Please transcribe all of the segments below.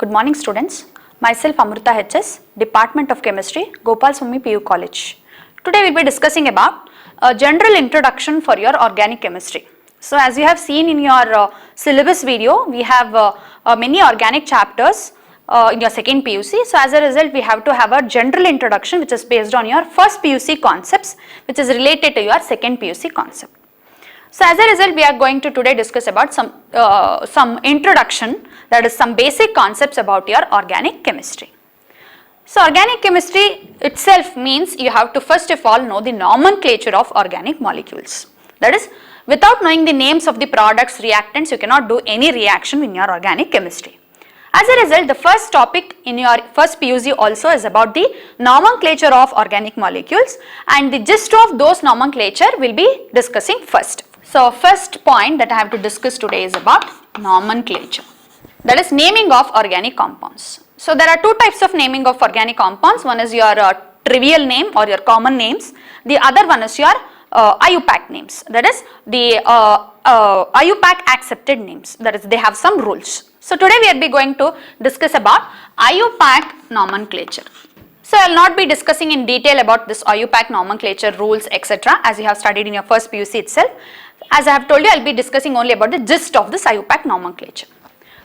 Good morning students. Myself Amrita HS, Department of Chemistry, Gopal Swami PU College. Today we will be discussing about a general introduction for your organic chemistry. So as you have seen in your syllabus video, we have many organic chapters in your second PUC. So as a result, we have to have a general introduction which is based on your first PUC concepts, which is related to your second PUC concept. So as a result, we are going to today discuss about some introduction, that is some basic concepts about your organic chemistry. So organic chemistry itself means you have to first of all know the nomenclature of organic molecules. That is, without knowing the names of the products, reactants, you cannot do any reaction in your organic chemistry. As a result, the first topic in your first PUC also is about the nomenclature of organic molecules, and the gist of those nomenclature will be discussing first. So first point that I have to discuss today is about nomenclature, that is naming of organic compounds. So there are two types of naming of organic compounds. One is your trivial name or your common names. The other one is your IUPAC names, that is the IUPAC accepted names, that is they have some rules. So today we will be going to discuss about IUPAC nomenclature. So I will not be discussing in detail about this IUPAC nomenclature rules etc. as you have studied in your first PUC itself. As I have told you, I will be discussing only about the gist of this IUPAC nomenclature.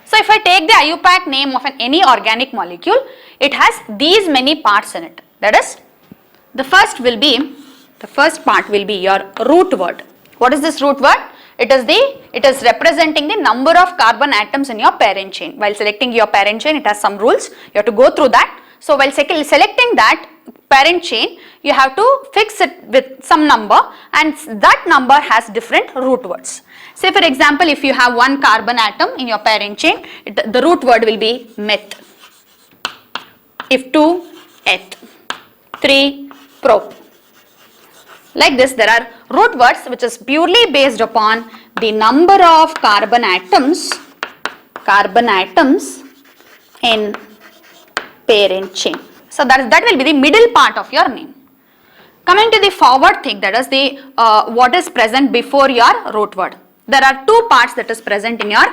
So if I take the IUPAC name of any organic molecule, it has these many parts in it. That is, the first part will be your root word. What is this root word? It is representing the number of carbon atoms in your parent chain. While selecting your parent chain, it has some rules. You have to go through that. So while selecting that parent chain, you have to fix it with some number, and that number has different root words. Say for example, if you have one carbon atom in your parent chain, the root word will be meth. If 2, eth. 3, prop. Like this, there are root words which is purely based upon the number of carbon atoms in parent chain. So that will be the middle part of your name. Coming to the forward thing, that is the what is present before your root word. There are two parts that is present in your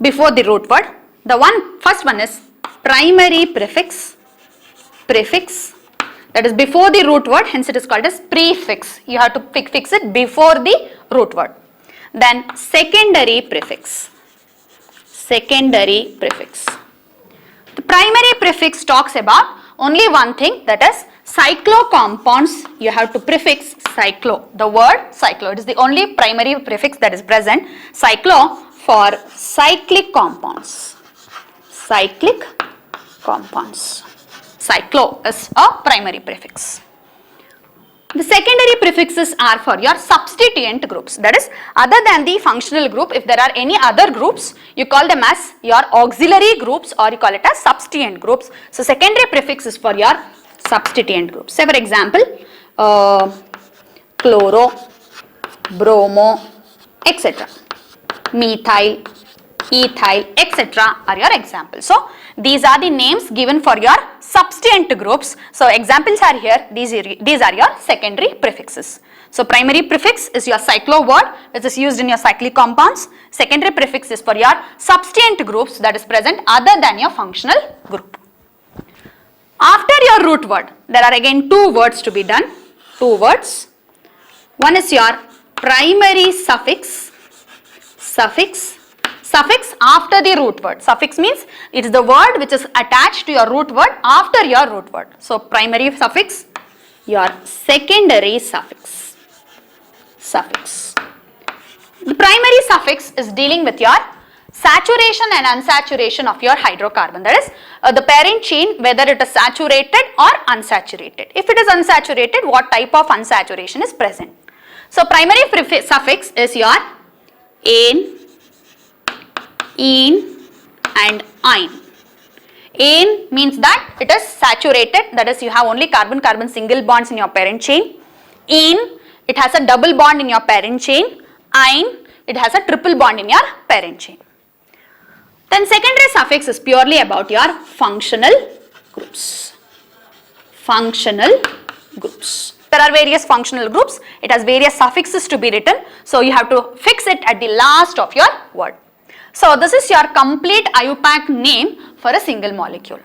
before the root word. The first one is primary prefix, that is before the root word, hence it is called as prefix. You have to fix it before the root word. Then secondary prefix. The primary prefix talks about only one thing, that is cyclo compounds. You have to prefix cyclo. The word cyclo, it is the only primary prefix that is present. Cyclo for cyclic compounds. Cyclo is a primary prefix. The secondary prefixes are for your substituent groups, that is other than the functional group. If there are any other groups, you call them as your auxiliary groups, or you call it as substituent groups. So secondary prefix is for your substituent groups. Say for example, chloro, bromo, etc. methyl, ethyl, etc. are your examples. So these are the names given for your substituent groups. So examples are here. These are your secondary prefixes. So primary prefix is your cyclo word, which is used in your cyclic compounds. Secondary prefix is for your substituent groups that is present other than your functional group. After your root word, there are again two words to be done. Two words. One is your primary suffix. Suffix after the root word. Suffix means it is the word which is attached to your root word after your root word. So primary suffix, your secondary suffix. The primary suffix is dealing with your saturation and unsaturation of your hydrocarbon. That is the parent chain, whether it is saturated or unsaturated. If it is unsaturated, what type of unsaturation is present. So primary suffix is your ane and ine. Ane means that it is saturated, that is you have only carbon-carbon single bonds in your parent chain. Ene, it has a double bond in your parent chain. Ine, it has a triple bond in your parent chain. Then secondary suffix is purely about your functional groups. There are various functional groups. It has various suffixes to be written. So you have to fix it at the last of your word. So this is your complete IUPAC name for a single molecule.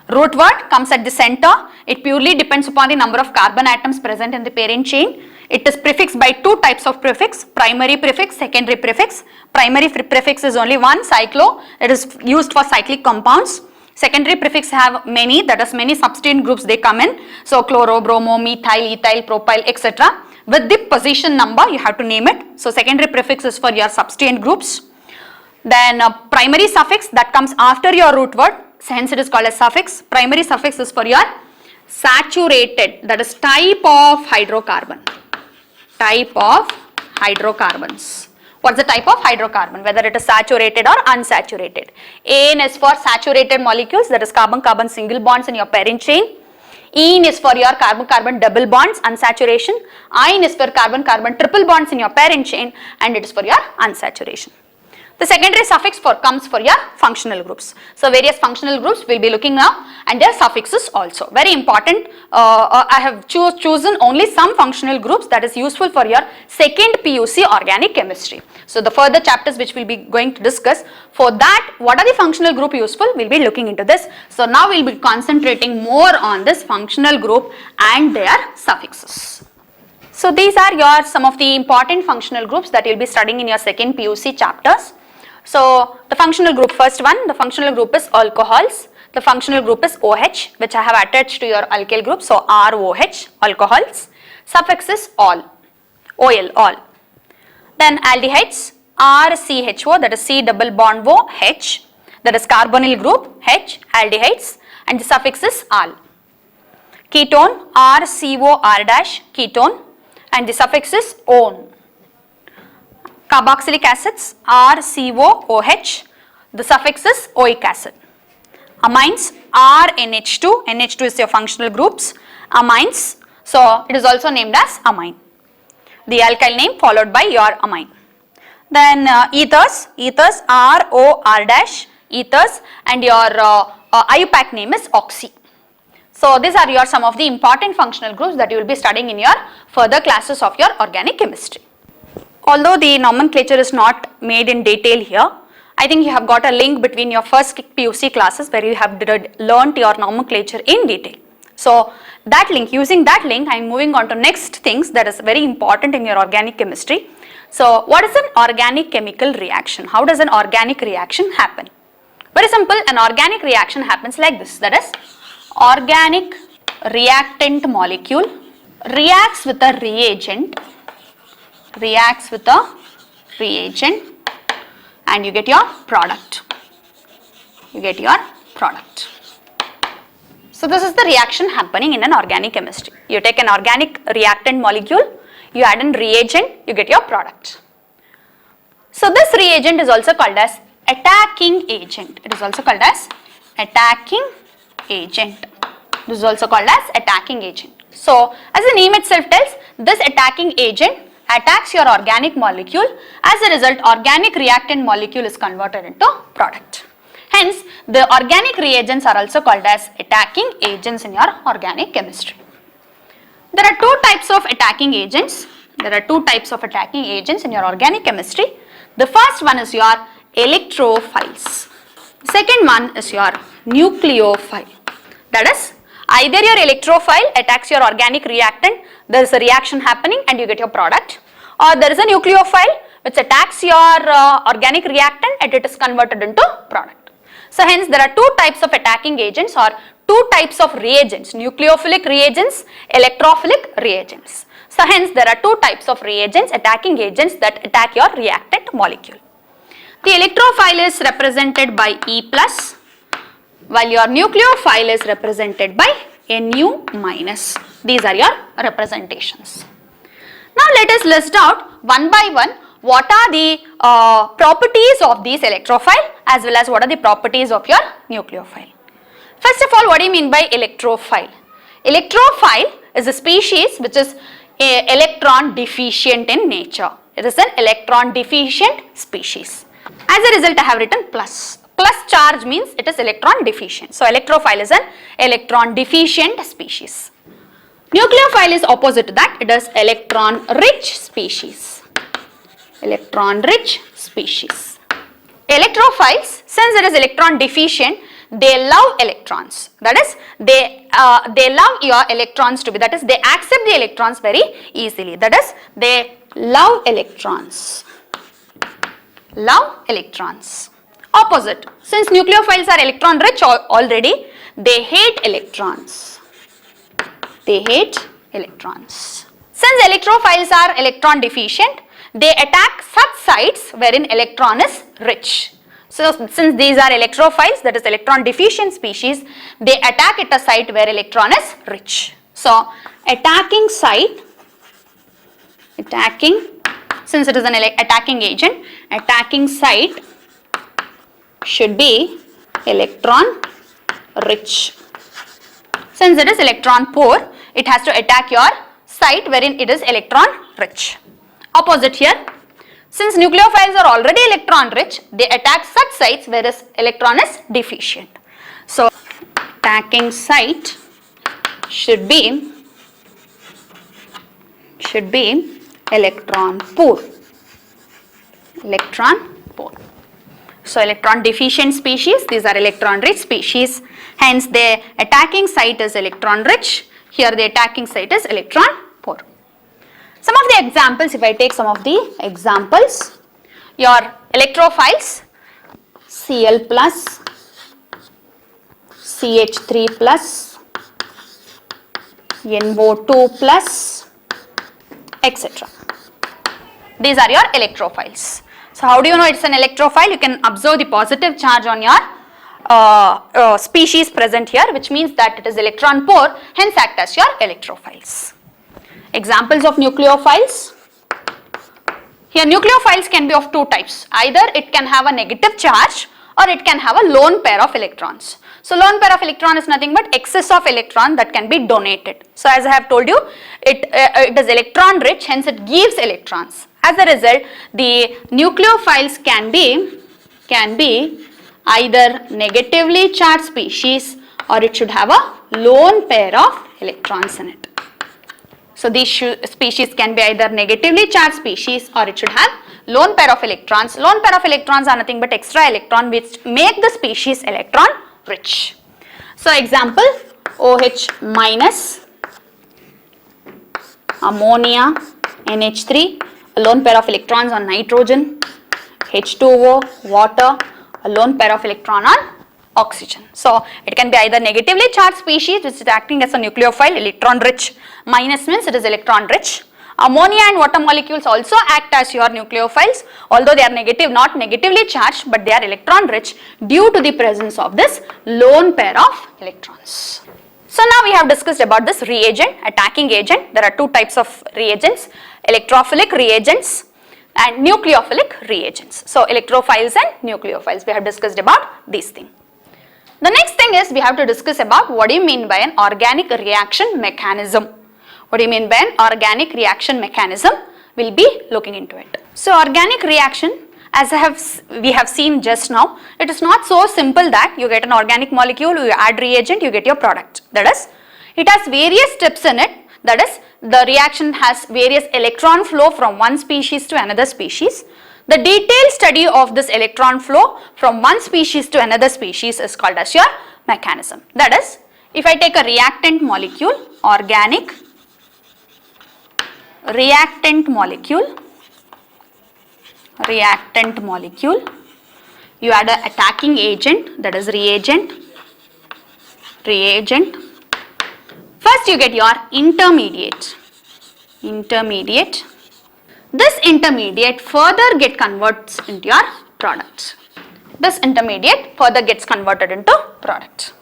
Root word comes at the center. It purely depends upon the number of carbon atoms present in the parent chain. It is prefixed by two types of prefix, primary prefix, secondary prefix. Primary prefix is only one, cyclo. It is used for cyclic compounds. Secondary prefix have many, that is many substituent groups they come in. So chloro, bromo, methyl, ethyl, propyl, etc. With the position number you have to name it. So secondary prefix is for your substituent groups. Then primary suffix that comes after your root word, hence it is called as suffix. Primary suffix is for your saturated, that is type of hydrocarbon. Type of hydrocarbons. What's the type of hydrocarbon? Whether it is saturated or unsaturated. AN is for saturated molecules, that is carbon-carbon single bonds in your parent chain. EN is for your carbon-carbon double bonds, unsaturation. IN is for carbon-carbon triple bonds in your parent chain, and it is for your unsaturation. The secondary suffix comes for your functional groups. So various functional groups we will be looking now, and their suffixes also. Very important. I have chosen only some functional groups that is useful for your second PUC organic chemistry. So the further chapters which we will be going to discuss, for that what are the functional group useful, we will be looking into this. So now we will be concentrating more on this functional group and their suffixes. So these are some of the important functional groups that you will be studying in your second PUC chapters. So the functional group, first one, the functional group is alcohols. The functional group is OH, which I have attached to your alkyl group. So ROH, alcohols. Suffix is all, OL, all. Then aldehydes, RCHO, that is C double bond O, H, that is carbonyl group, H, aldehydes, and the suffix is al. Ketone, RCOR dash, ketone, and the suffix is on. Carboxylic acids, RCOOH, the suffix is oic acid. Amines, RNH2, NH2 is your functional groups, amines, so it is also named as amine. The alkyl name followed by your amine. Then ethers, ROR dash, ethers, and your IUPAC name is oxy. So these are some of the important functional groups that you will be studying in your further classes of your organic chemistry. Although the nomenclature is not made in detail here, I think you have got a link between your first PUC classes where you have learnt your nomenclature in detail. So that link, using that link, I am moving on to next things that is very important in your organic chemistry. So what is an organic chemical reaction? How does an organic reaction happen? Very simple, an organic reaction happens like this, that is organic reactant molecule reacts with a reagent, and you get your product. So this is the reaction happening in an organic chemistry. You take an organic reactant molecule, you add in reagent, you get your product. So this reagent is also called as attacking agent. It is also called as attacking agent. This is also called as attacking agent. So as the name itself tells, this attacking agent attacks your organic molecule. As a result, organic reactant molecule is converted into product. Hence, the organic reagents are also called as attacking agents in your organic chemistry. There are two types of attacking agents. In your organic chemistry. The first one is your electrophiles. Second one is your nucleophile. That is, either your electrophile attacks your organic reactant, there is a reaction happening and you get your product, or there is a nucleophile which attacks your organic reactant and it is converted into product. So hence there are two types of attacking agents or two types of reagents, nucleophilic reagents, electrophilic reagents. So hence there are two types of reagents, attacking agents that attack your reactant molecule. The electrophile is represented by E plus, while your nucleophile is represented by Nu minus. These are your representations. Now let us list out one by one what are the properties of these electrophile as well as what are the properties of your nucleophile. First of all, what do you mean by electrophile? Electrophile is a species which is electron deficient in nature. It is an electron deficient species. As a result, I have written plus. Plus charge means it is electron deficient. So electrophile is an electron deficient species. Nucleophile is opposite to that. It is electron rich species. Electron rich species. Electrophiles, since it is electron deficient, they love electrons. That is, they love your electrons to be, that is, they accept the electrons very easily. That is, they love electrons. Love electrons. Opposite, since nucleophiles are electron rich already, they hate electrons. They hate electrons. Since electrophiles are electron deficient, they attack such sites wherein electron is rich. So since these are electrophiles, that is electron deficient species, they attack at a site where electron is rich. So attacking site, since it is an attacking agent, attacking site should be electron rich. Since it is electron poor, it has to attack your site wherein it is electron rich. Opposite here, since nucleophiles are already electron rich, they attack such sites whereas electron is deficient. So attacking site should be electron poor. Electron poor. So electron deficient species, these are electron rich species, hence their attacking site is electron rich, here the attacking site is electron poor. Some of the examples, if I take some of the examples, your electrophiles, Cl plus, CH3 plus, NO2 plus, etc. These are your electrophiles. So how do you know it's an electrophile? You can observe the positive charge on your species present here, which means that it is electron poor, hence act as your electrophiles. Examples of nucleophiles. Here nucleophiles can be of two types. Either it can have a negative charge or it can have a lone pair of electrons. So lone pair of electron is nothing but excess of electron that can be donated. So as I have told you, it is electron rich, hence it gives electrons. As a result, the nucleophiles can be either negatively charged species or it should have a lone pair of electrons in it. So these species can be either negatively charged species or it should have lone pair of electrons. Lone pair of electrons are nothing but extra electron which make the species electron rich. So example, OH minus, ammonia, NH3, a lone pair of electrons on nitrogen, H2O, water, a lone pair of electron on oxygen. So it can be either negatively charged species which is acting as a nucleophile, electron rich, minus means it is electron rich. Ammonia and water molecules also act as your nucleophiles, although they are not negatively charged, but they are electron rich due to the presence of this lone pair of electrons. So now we have discussed about this reagent, attacking agent. There are two types of reagents, electrophilic reagents and nucleophilic reagents. So electrophiles and nucleophiles, we have discussed about these things. The next thing is we have to discuss about what do you mean by an organic reaction mechanism. What do you mean by an organic reaction mechanism? We'll be looking into it. So organic reaction, as we have seen just now, it is not so simple that you get an organic molecule, you add reagent, you get your product. That is, it has various steps in it. That is, the reaction has various electron flow from one species to another species. The detailed study of this electron flow from one species to another species is called as your mechanism. That is, if I take a reactant molecule, organic reactant molecule, you add an attacking agent, that is reagent. First you get your intermediate. This intermediate further get converts into your product. This intermediate further gets converted into product.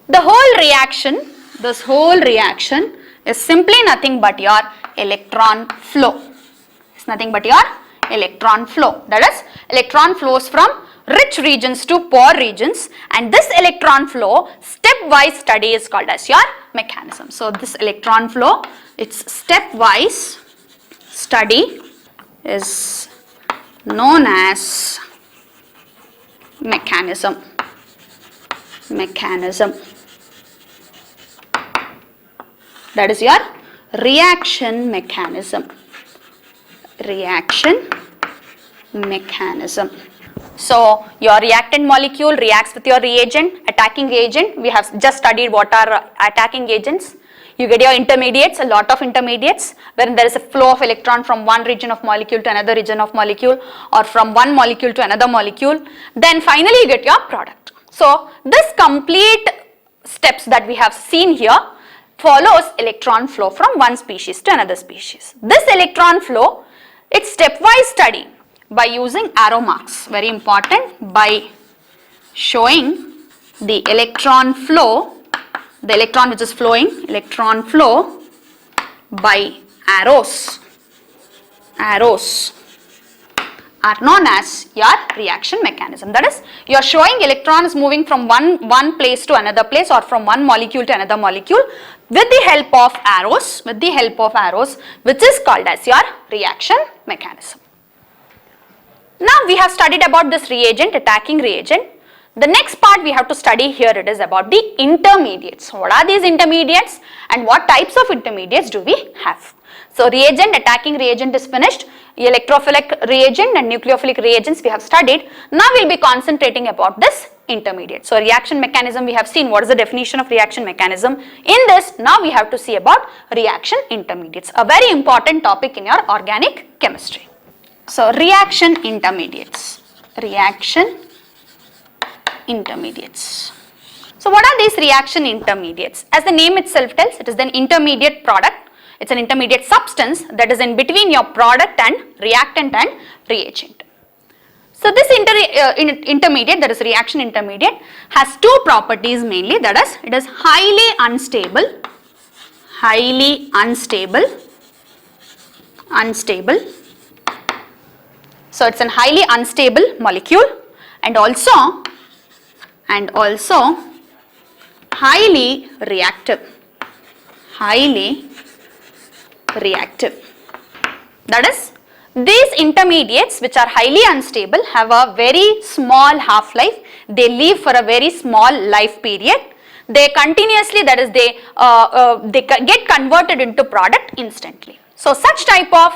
The whole reaction, this whole reaction is simply nothing but your electron flow. It's nothing but your electron flow. That is, electron flows from rich regions to poor regions, and this electron flow stepwise study is called as your mechanism. So this electron flow, its stepwise study is known as mechanism. That is your reaction mechanism. So your reactant molecule reacts with your reagent, attacking reagent. We have just studied what are attacking agents. You get your intermediates, a lot of intermediates, wherein there is a flow of electron from one region of molecule to another region of molecule, or from one molecule to another molecule. Then finally you get your product. So this complete steps that we have seen here follows electron flow from one species to another species. This electron flow, it's stepwise study by using arrow marks, very important, by showing the electron flow, the electron which is flowing, electron flow by arrows. Arrows are known as your reaction mechanism. That is, you are showing electrons moving from one place to another place, or from one molecule to another molecule with the help of arrows, which is called as your reaction mechanism. Now we have studied about this reagent, attacking reagent. The next part we have to study here, it is about the intermediates. What are these intermediates and what types of intermediates do we have? So reagent, attacking reagent is finished. Electrophilic reagent and nucleophilic reagents we have studied. Now we will be concentrating about this intermediate. So reaction mechanism we have seen. What is the definition of reaction mechanism? In this, now we have to see about reaction intermediates, a very important topic in your organic chemistry. So reaction intermediates. Reaction intermediates. So what are these reaction intermediates? As the name itself tells, it is an intermediate product. It's an intermediate substance that is in between your product and reactant and reagent. So this intermediate, that is reaction intermediate, has two properties mainly, that is, it is highly unstable, so it's a highly unstable molecule, and also highly reactive. That is, these intermediates which are highly unstable have a very small half-life. They live for a very small life period. They continuously, that is, they get converted into product instantly. So such type of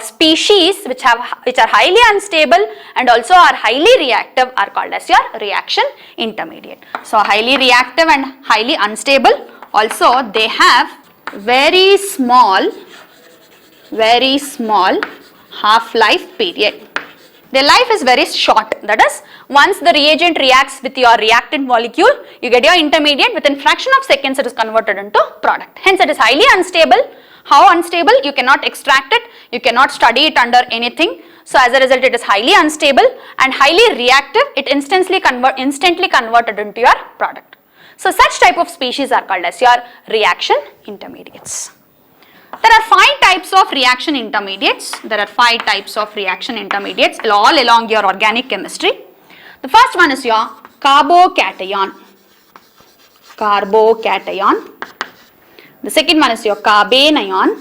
species which are highly unstable and also are highly reactive are called as your reaction intermediate. So highly reactive and highly unstable, also they have very small half-life period. Their life is very short. That is, once the reagent reacts with your reactant molecule, you get your intermediate. Within fraction of seconds it is converted into product. Hence it is highly unstable. How unstable? You cannot extract it, you cannot study it under anything. So as a result it is highly unstable and highly reactive. It instantly converted into your product. So such type of species are called as your reaction intermediates. There are 5 types of reaction intermediates. All along your organic chemistry. The first one is your carbocation. The second one is your carbanion.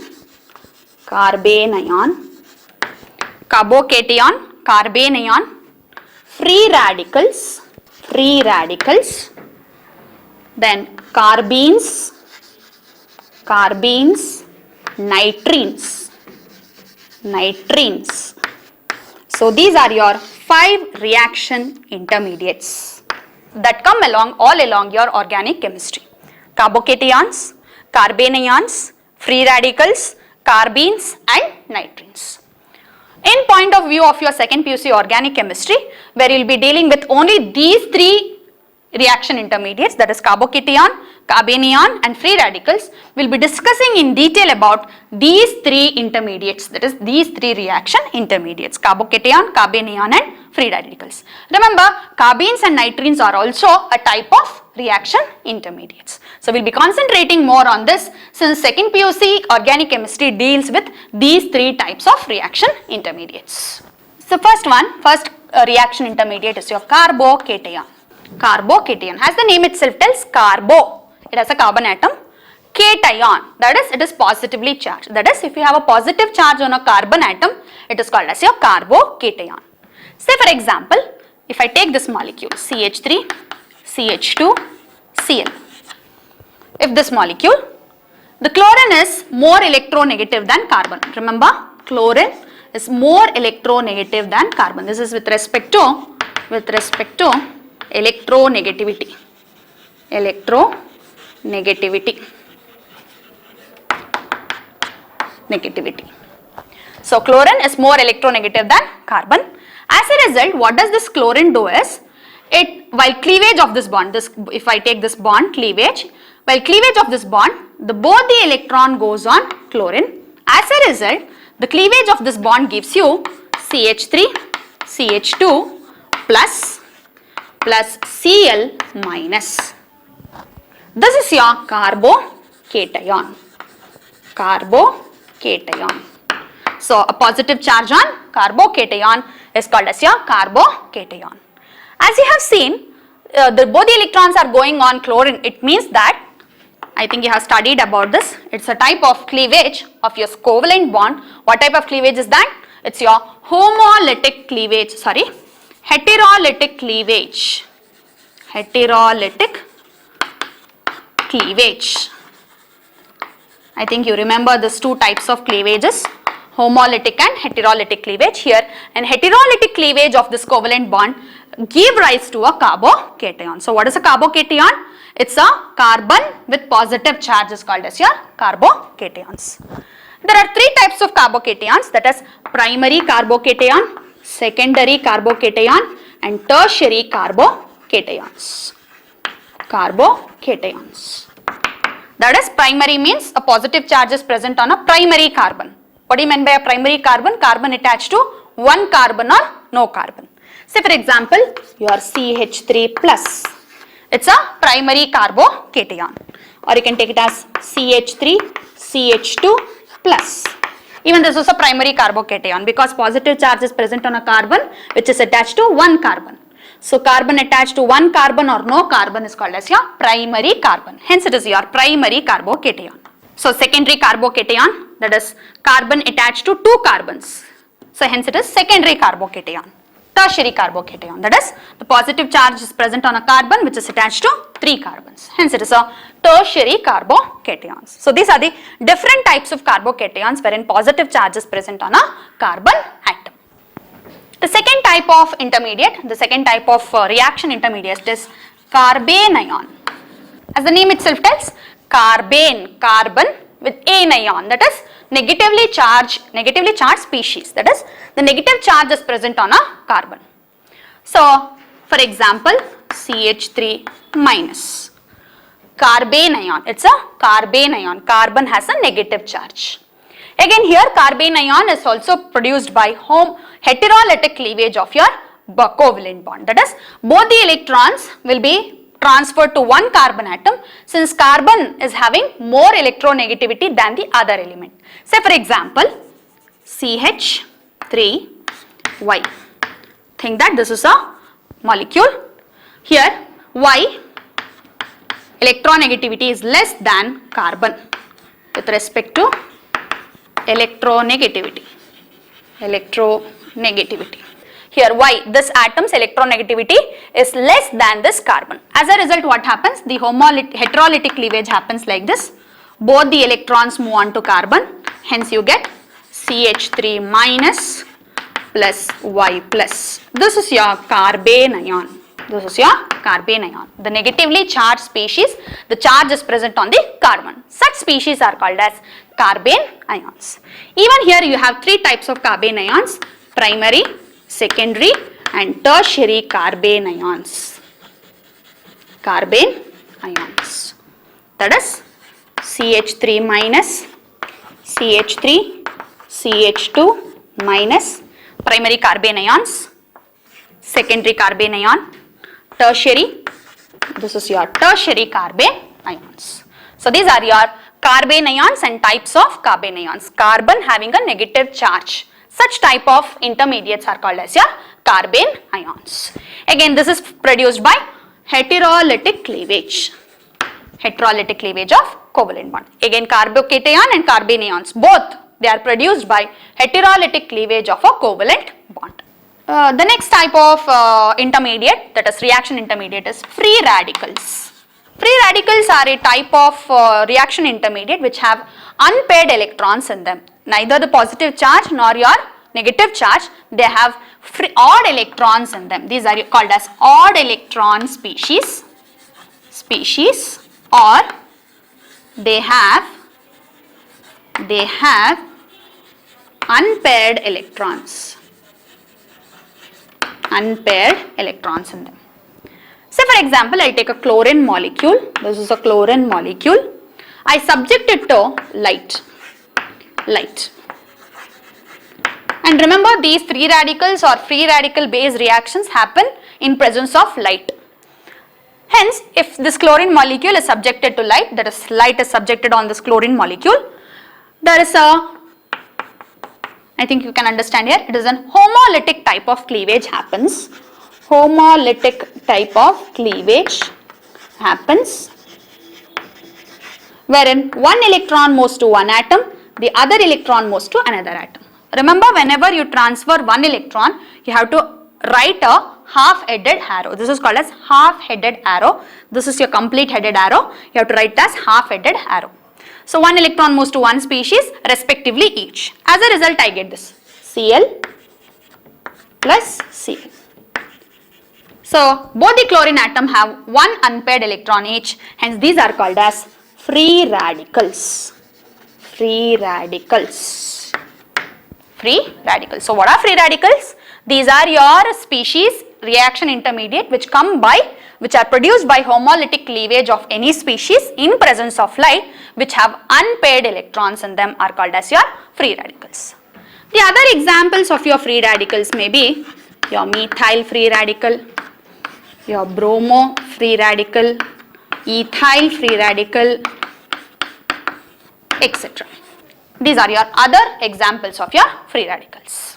Carbocation, carbanion, free radicals. Then carbenes, nitrines. So these are your 5 reaction intermediates that come all along your organic chemistry. Carbocations, carbanions, free radicals, carbenes and nitrines. In point of view of your second PUC organic chemistry, where you will be dealing with only these 3 reaction intermediates, that is carbocation, carbanion and free radicals, we will be discussing in detail about these 3 intermediates, that is these 3 reaction intermediates, carbocation, carbanion and free radicals. Remember, carbenes and nitrines are also a type of reaction intermediates. So we will be concentrating more on this, since second PUC organic chemistry deals with these 3 types of reaction intermediates. So first reaction intermediate is your carbocation. Carbocation, as the name itself tells, carbo, it has a carbon atom, cation, that is, it is positively charged. That is, if you have a positive charge on a carbon atom, it is called as your carbocation. Say for example, if I take this molecule CH3, CH2, Cl. If this molecule, the chlorine is more electronegative than carbon. Remember, chlorine is more electronegative than carbon. This is with respect to with respect to electronegativity. Electronegativity. Negativity. So chlorine is more electronegative than carbon. As a result, what does this chlorine do is, while cleavage of this bond, if I take this bond cleavage, while cleavage of this bond, both the electron goes on chlorine. As a result, the cleavage of this bond gives you CH3, CH2 plus Cl minus. This is your carbocation. Carbocation. So a positive charge on carbocation is called as your carbocation. As you have seen, both the electrons are going on chlorine. It means that, I think you have studied about this, it's a type of cleavage of your covalent bond. What type of cleavage is that? It's your heterolytic cleavage. Heterolytic cleavage. I think you remember these two types of cleavages, homolytic and heterolytic cleavage. Here, an heterolytic cleavage of this covalent bond give rise to a carbocation. So what is a carbocation? It's a carbon with positive charge is called as your carbocations. There are three types of carbocations, that is primary carbocation, secondary carbocation and tertiary carbocations. That is, primary means a positive charge is present on a primary carbon. What do you mean by a primary carbon? Carbon attached to one carbon or no carbon. Say for example, your CH3 plus. It's a primary carbocation. Or you can take it as CH3, CH2 plus. Even this is a primary carbocation because positive charge is present on a carbon which is attached to one carbon. So carbon attached to one carbon or no carbon is called as your primary carbon. Hence it is your primary carbocation. So secondary carbocation, that is carbon attached to two carbons. So hence it is secondary carbocation. Tertiary carbocation, that is the positive charge is present on a carbon which is attached to three carbons. Hence it is a tertiary carbocations. So these are the different types of carbocations wherein positive charge is present on a carbon atom. The second type of intermediate, the second type of reaction intermediate is carbanion. As the name itself tells, carbane, carbon with anion, that is negatively charged species, that is the negative charge is present on a carbon. So for example, CH3 minus, carbanion, it's a carbanion, carbon has a negative charge. Again here carbanion is also produced by heterolytic cleavage of your covalent bond, that is both the electrons will be transferred to one carbon atom since carbon is having more electronegativity than the other element. Say for example, CH3Y. Think that this is a molecule. Here Y electronegativity is less than carbon with respect to electronegativity. Here Y, this atom's electronegativity is less than this carbon. As a result, what happens? The heterolytic cleavage happens like this. Both the electrons move on to carbon. Hence you get CH3 minus plus Y plus. This is your carbanion. The negatively charged species, the charge is present on the carbon. Such species are called as carbanions. Even here you have three types of carbanions: primary, secondary and tertiary carbanions. That is CH3 minus, CH3, CH2 minus, primary carbanions, secondary carbanion, tertiary, this is your tertiary carbanions. So these are your carbanions and types of carbanions. Carbon having a negative charge. Such type of intermediates are called as your carbanions. Again, this is produced by heterolytic cleavage. Heterolytic cleavage of covalent bond. Again, carbocation and carbanions, both they are produced by heterolytic cleavage of a covalent bond. The next type of intermediate, that is reaction intermediate, is free radicals. Free radicals are a type of reaction intermediate which have unpaired electrons in them. Neither the positive charge nor your negative charge, they have odd electrons in them. These are called as odd electron species, or they have unpaired electrons in them. Say for example, I take a chlorine molecule. This is a chlorine molecule. I subject it to light. And remember, these free radicals or free radical based reactions happen in presence of light. Hence, if this chlorine molecule is subjected to light, that is, light is subjected on this chlorine molecule, there is a, I think you can understand here, it is an homolytic type of cleavage happens. Homolytic type of cleavage happens, wherein one electron moves to one atom, the other electron moves to another atom. Remember, whenever you transfer one electron, you have to write a half-headed arrow. This is called as half-headed arrow. This is your complete headed arrow. You have to write as half-headed arrow. So one electron moves to one species respectively each. As a result, I get this Cl plus Cl. So both the chlorine atom have one unpaired electron each. Hence these are called as free radicals. Free radicals. So what are free radicals? These are your species reaction intermediate which are produced by homolytic cleavage of any species in presence of light, which have unpaired electrons in them, are called as your free radicals. The other examples of your free radicals may be your methyl free radical, your bromo free radical, ethyl free radical, etc. These are your other examples of your free radicals.